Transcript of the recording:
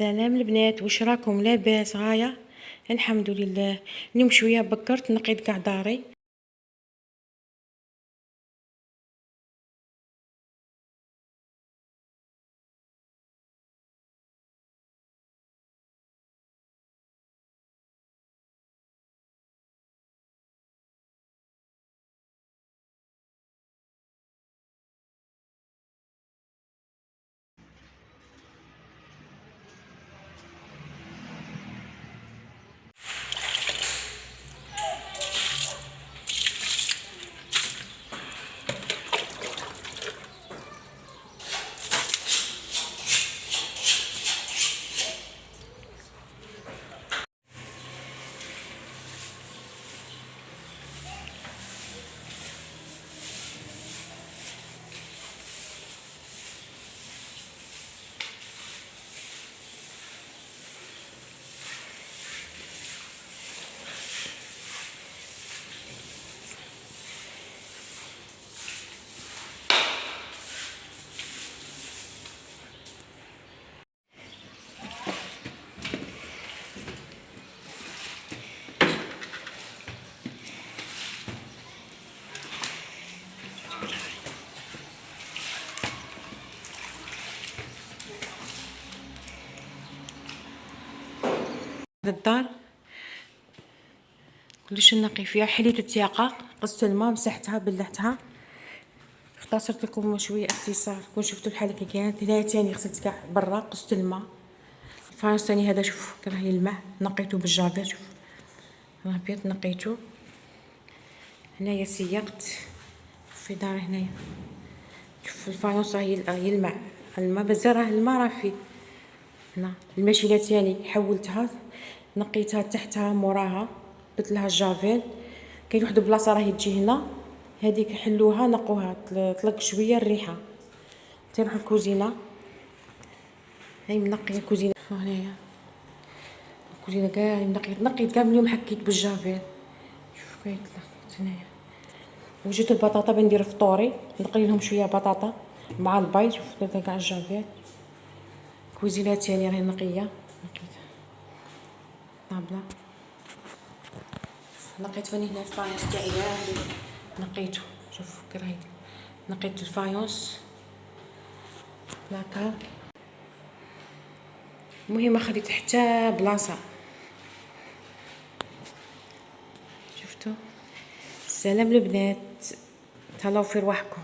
سلام البنات، واش راكم؟ لاباس غايه؟ الحمد لله. اليوم شويه بكرت نقيت كاع داري. الدار كلش نقي فيها، حليت التياقه، قصت الماء، مسحتها، بلعتها، اختصرت لكم شويه اختصار. كون شفتوا الحاله كي كانت. هنايا تاني غسلت كاع برا، قصت الماء. الفاينس تاني هذا شوف كراه يلمع، نقيتو بالجافيل. شوف راه ابيض، نقيتو. هنايا سيقت في دار هنايا. شوف الفايونس راه يلمع الماء بزاف، راه الماء راه فيه هنا. الماشينه تاني حولتها، نقيتها تحتها موراها، درت لها الجافيل. كاين واحد البلاصه راهي تجي هنا، هذيك حلوها نقوها، طلق شويه الريحه. تنروح الكوزينه، هاي منقيه الكوزينه هنايا. الكوزينه كاع نقيت كاع من اليوم، حكيت بالجافيل. شوف كيطلع هنايا. وجيت البطاطا بندير فطوري، نقلي لهم شويه بطاطا مع البيض. شوف درت كاع الجافيل. كوزينه تاني راهي نقيه، نقيتها طابله. نقيت فاني هنا الفايونس تاعي نقيتو. شوف كراهي نقيت الفايونس لاكا. المهم خديت حتى بلاصه. شفتوا؟ سلام البنات، تهلاو في رواحكم.